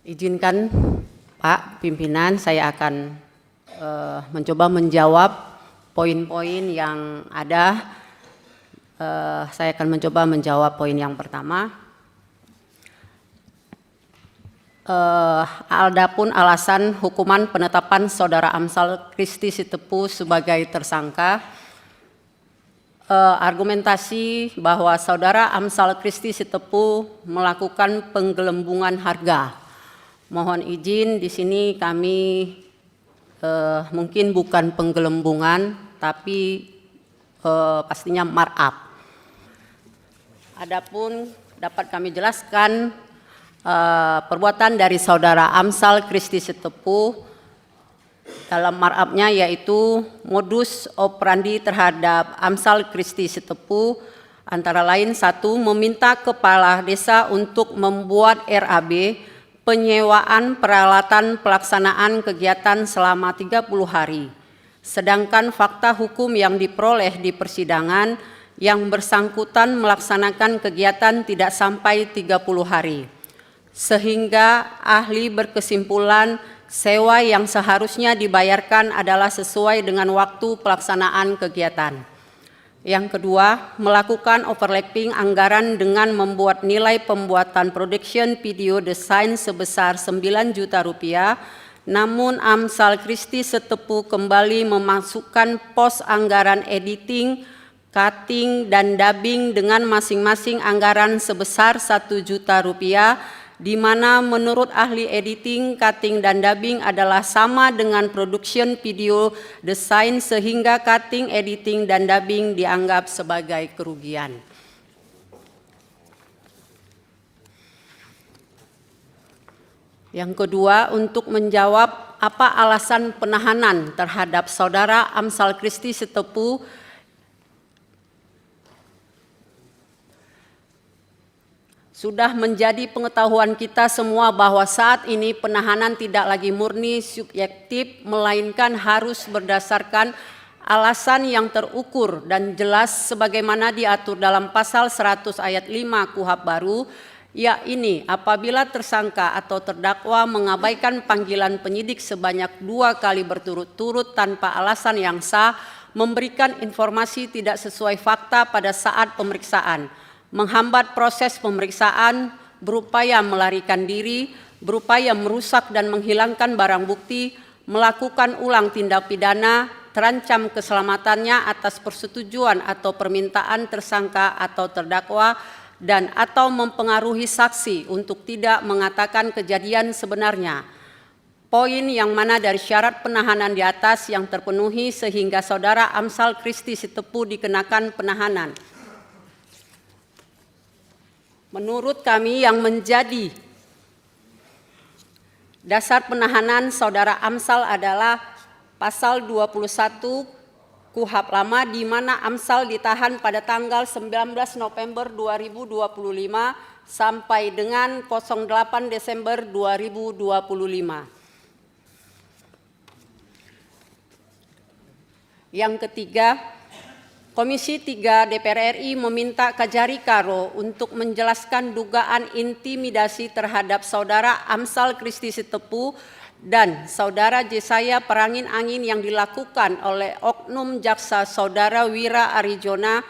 Izinkan Pak Pimpinan, saya akan mencoba menjawab poin-poin yang ada. Saya akan mencoba menjawab poin yang pertama. Adapun alasan hukuman penetapan Saudara Amsal Christy Sitepu sebagai tersangka, argumentasi bahwa Saudara Amsal Christy Sitepu melakukan penggelembungan harga. Mohon izin di sini kami mungkin bukan penggelembungan, tapi pastinya markup. Adapun dapat kami jelaskan perbuatan dari Saudara Amsal Christy Sitepu dalam markup-nya yaitu modus operandi terhadap Amsal Christy Sitepu antara lain: 1. Meminta kepala desa untuk membuat RAB penyewaan peralatan pelaksanaan kegiatan selama 30 hari. Sedangkan fakta hukum yang diperoleh di persidangan yang bersangkutan melaksanakan kegiatan tidak sampai 30 hari. Sehingga ahli berkesimpulan sewa yang seharusnya dibayarkan adalah sesuai dengan waktu pelaksanaan kegiatan. Yang kedua, melakukan overlapping anggaran dengan membuat nilai pembuatan production video desain sebesar 9 juta rupiah, namun Amsal Christy Sitepu kembali memasukkan pos anggaran editing, cutting, dan dubbing dengan masing-masing anggaran sebesar 1 juta rupiah, di mana menurut ahli editing, cutting, dan dubbing adalah sama dengan production video desain, sehingga cutting, editing, dan dubbing dianggap sebagai kerugian. Yang kedua, untuk menjawab apa alasan penahanan terhadap Saudara Amsal Christy Sitepu, sudah menjadi pengetahuan kita semua bahwa saat ini penahanan tidak lagi murni subjektif, melainkan harus berdasarkan alasan yang terukur dan jelas sebagaimana diatur dalam pasal 100 ayat 5 KUHP baru, yakni apabila tersangka atau terdakwa mengabaikan panggilan penyidik sebanyak 2 kali berturut-turut tanpa alasan yang sah, memberikan informasi tidak sesuai fakta pada saat pemeriksaan, menghambat proses pemeriksaan, berupaya melarikan diri, berupaya merusak dan menghilangkan barang bukti, melakukan ulang tindak pidana, terancam keselamatannya atas persetujuan atau permintaan tersangka atau terdakwa, dan atau mempengaruhi saksi untuk tidak mengatakan kejadian sebenarnya. Poin yang mana dari syarat penahanan di atas yang terpenuhi sehingga Saudara Amsal Christy Sitepu dikenakan penahanan. Menurut kami yang menjadi dasar penahanan Saudara Amsal adalah pasal 21 KUHP lama, di mana Amsal ditahan pada tanggal 19 November 2025 sampai dengan 08 Desember 2025. Yang ketiga, Komisi 3 DPR RI meminta Kajari Karo untuk menjelaskan dugaan intimidasi terhadap Saudara Amsal Christy Sitepu dan Saudara Jesaya Perangin Angin yang dilakukan oleh Oknum Jaksa Saudara Wira Arijona,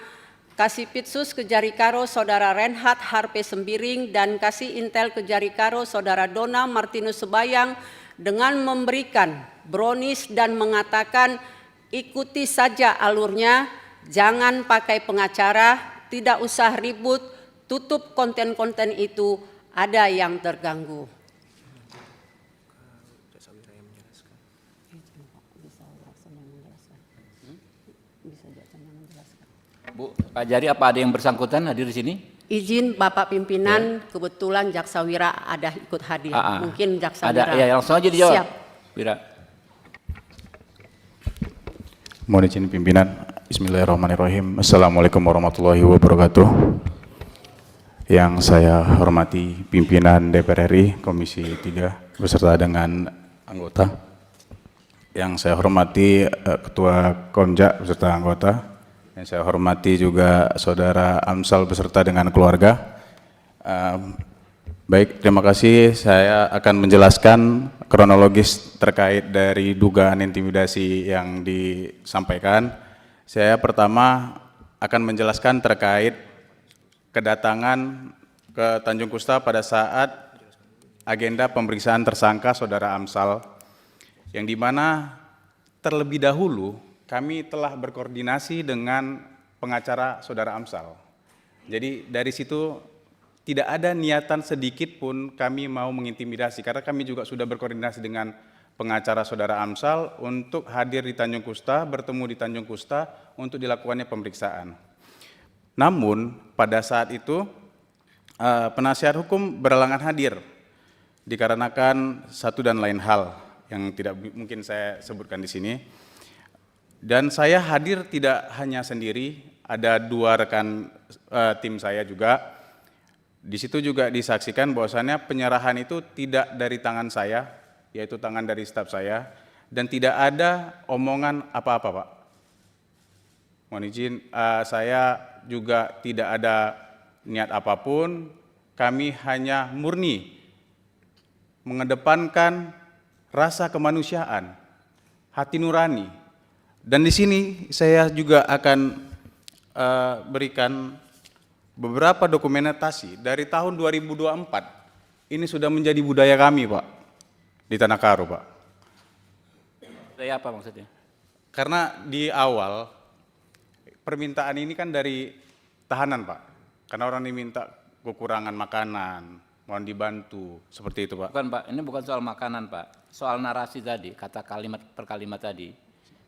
Kasipitsus Kejari Karo Saudara Renhat Harpe Sembiring, dan Kasih Intel Kejari Karo Saudara Dona Martinus Sebayang dengan memberikan brownies dan mengatakan ikuti saja alurnya, jangan pakai pengacara, tidak usah ribut, tutup konten-konten itu, ada yang terganggu. Bu, Pak Jari, apa ada yang bersangkutan hadir di sini? Izin Bapak Pimpinan, kebetulan Jaksa Wira ada ikut hadir. Mungkin Jaksa ada, Wira. ya, langsung aja dijawab. Siap. Wira. Mohon izin pimpinan. Bismillahirrahmanirrahim. Assalamualaikum warahmatullahi wabarakatuh. Yang saya hormati pimpinan DPR RI Komisi 3 beserta dengan anggota. Yang saya hormati Ketua Konja beserta anggota. Yang saya hormati juga Saudara Amsal beserta dengan keluarga. Baik, terima kasih. Saya akan menjelaskan kronologis terkait dari dugaan intimidasi yang disampaikan. Saya pertama akan menjelaskan terkait kedatangan ke Tanjung Kusta pada saat agenda pemeriksaan tersangka Saudara Amsal, yang dimana terlebih dahulu kami telah berkoordinasi dengan pengacara Saudara Amsal. Jadi dari situ tidak ada niatan sedikit pun kami mau mengintimidasi, karena kami juga sudah berkoordinasi dengan pengacara Saudara Amsal untuk hadir di Tanjung Kusta, bertemu di Tanjung Kusta untuk dilakukannya pemeriksaan. Namun pada saat itu penasihat hukum berhalangan hadir dikarenakan satu dan lain hal yang tidak mungkin saya sebutkan di sini. Dan saya hadir tidak hanya sendiri, ada 2 rekan tim saya juga. Di situ juga disaksikan bahwasannya penyerahan itu tidak dari tangan saya, yaitu tangan dari staf saya, dan tidak ada omongan apa-apa, Pak. Mohon izin, saya juga tidak ada niat apapun, kami hanya murni mengedepankan rasa kemanusiaan, hati nurani. Dan di sini saya juga akan berikan beberapa dokumentasi dari tahun 2024. Ini sudah menjadi budaya kami, Pak, di Tanah Karo, Pak. Budaya apa maksudnya? Karena di awal permintaan ini kan dari tahanan, Pak. Karena orang diminta kekurangan makanan, mohon dibantu, seperti itu, Pak. Bukan, Pak, ini bukan soal makanan, Pak. Soal narasi tadi, kata kalimat per kalimat tadi.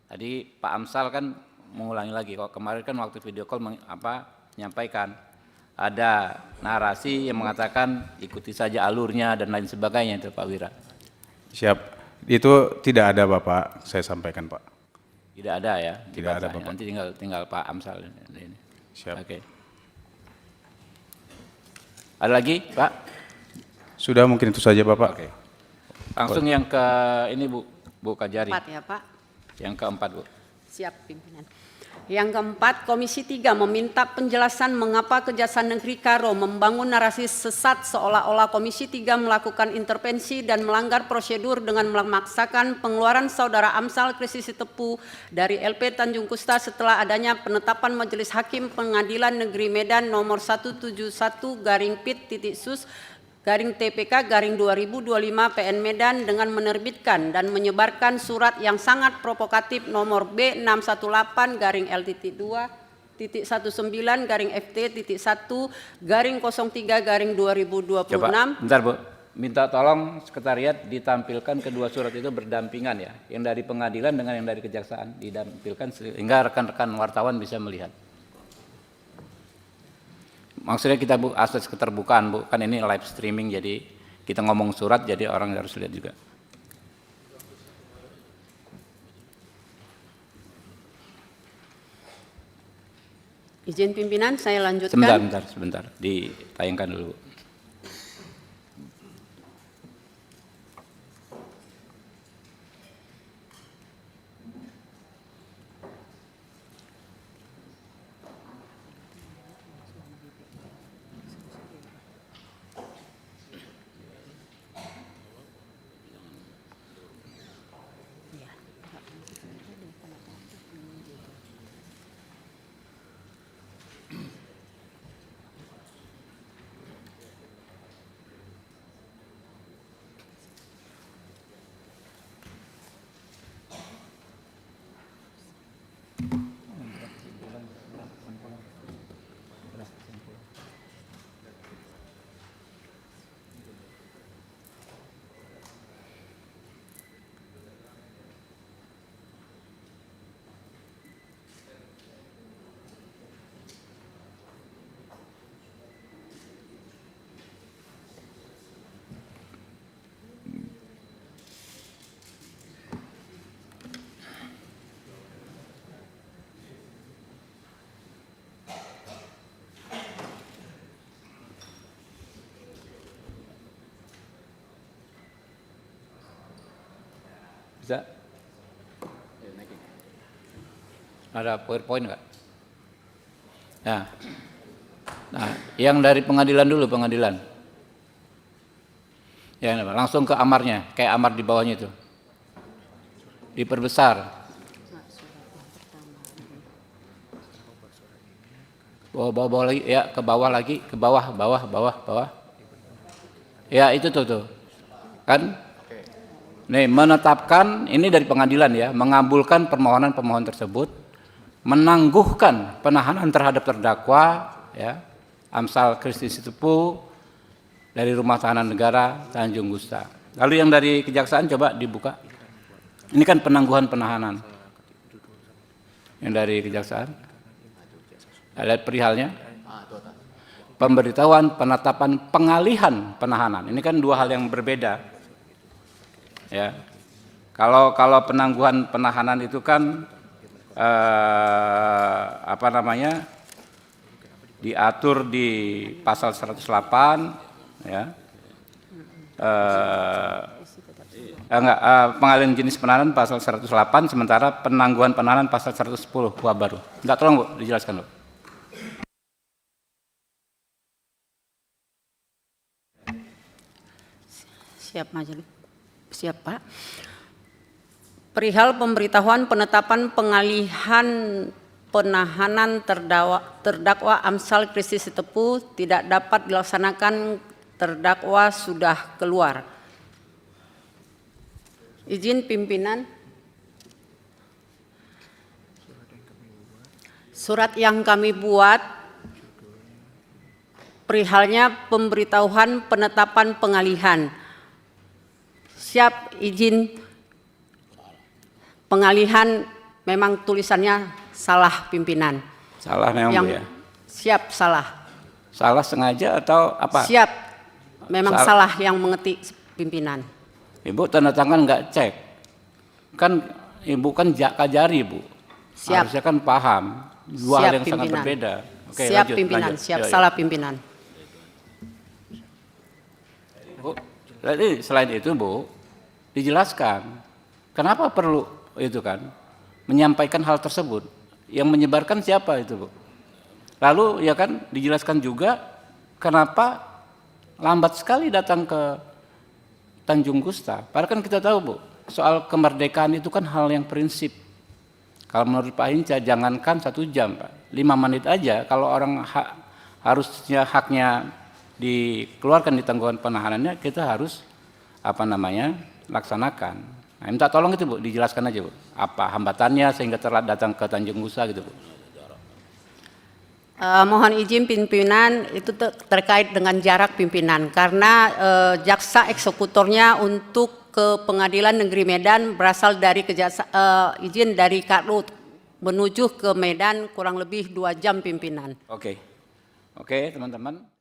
Tadi Pak Amsal kan mengulangi lagi, kok kemarin kan waktu video call menyampaikan ada narasi yang mengatakan ikuti saja alurnya dan lain sebagainya itu Pak Wira. Siap. Itu tidak ada, Bapak, saya sampaikan, Pak. Tidak ada ya? Tidak ada, Bapak. Nanti tinggal Pak Amsal ini. Siap. Oke. Ada lagi, Pak? Sudah, mungkin itu saja, Bapak. Oke. Langsung yang ke ini Bu Kajari. 4 ya Pak. Yang keempat, Bu. Siap pimpinan. Yang keempat, Komisi 3 meminta penjelasan mengapa Kejaksaan Negeri Karo membangun narasi sesat seolah-olah Komisi 3 melakukan intervensi dan melanggar prosedur dengan memaksakan pengeluaran Saudara Amsal Kristisitepu dari LP Tanjung Kusta setelah adanya penetapan Majelis Hakim Pengadilan Negeri Medan nomor 171/Pit.Sus /TPK/2025 PN Medan dengan menerbitkan dan menyebarkan surat yang sangat provokatif nomor B618-2-LT2-1/FT.1/03/2026. Bentar, Bu. Minta tolong sekretariat ditampilkan kedua surat itu berdampingan ya. Yang dari pengadilan dengan yang dari kejaksaan ditampilkan sehingga rekan-rekan wartawan bisa melihat. Maksudnya kita akses keterbukaan, Bu, kan ini live streaming jadi kita ngomong surat jadi orang harus lihat juga. Izin pimpinan saya lanjutkan. Sebentar, ditayangkan dulu, Bu. Bisa? Ada PowerPoint nggak? Nah, yang dari pengadilan dulu, pengadilan. Ya, langsung ke amarnya, kayak amar di bawahnya itu. Diperbesar. Bawah lagi, ya ke bawah lagi, ke bawah. Ya itu tuh. Kan? Nih, menetapkan, ini dari pengadilan ya, mengabulkan permohonan pemohon tersebut, menangguhkan penahanan terhadap terdakwa, ya, Amsal Kristi Sitepu, dari Rumah Tahanan Negara Tanjung Gusta. Lalu yang dari kejaksaan coba dibuka. Ini kan penangguhan penahanan. Yang dari kejaksaan. Ada perihalnya. Pemberitahuan penetapan pengalihan penahanan. Ini kan dua hal yang berbeda. Ya. Kalau penangguhan penahanan itu kan diatur di pasal 108 ya. Pengalihan jenis penahanan pasal 108, sementara penangguhan penahanan pasal 110 kuhap baru. Enggak, tolong Bu, dijelaskan Bu. Siap Majelis. Siap Pak. Perihal pemberitahuan penetapan pengalihan penahanan terdakwa Amsal Kristi Sitepu tidak dapat dilaksanakan, terdakwa sudah keluar. Izin pimpinan. Surat yang kami buat perihalnya pemberitahuan penetapan pengalihan. Siap izin pengalihan, memang tulisannya salah pimpinan. Salah memang yang Bu ya. Siap salah. Salah sengaja atau apa? Siap, memang salah yang mengetik pimpinan. Ibu tanda tangan nggak cek. Kan Ibu kan kajari Bu. Siap. Harusnya kan paham. Dua Siap, hal yang sangat pimpinan. berbeda. Oke, Siap lanjut, pimpinan, lanjut. siap Yuk, salah pimpinan. Bu, jadi selain itu Bu, dijelaskan kenapa perlu itu kan menyampaikan hal tersebut. Yang menyebarkan siapa itu Bu? Lalu ya kan dijelaskan juga kenapa lambat sekali datang ke Tanjung Gusta. Padahal kan kita tahu Bu, soal kemerdekaan itu kan hal yang prinsip. Kalau menurut Pak Hinca jangankan 1 jam Pak, 5 menit aja kalau orang harusnya haknya dikeluarkan di tangguhan penahanannya, kita harus laksanakan. Nah, minta tolong itu Bu, dijelaskan aja Bu, apa hambatannya sehingga telat datang ke Tanjung Gusta gitu Bu. Mohon izin pimpinan, itu terkait dengan jarak pimpinan, karena jaksa eksekutornya untuk ke Pengadilan Negeri Medan berasal dari izin dari Kadut menuju ke Medan kurang lebih 2 jam pimpinan. Oke, teman-teman.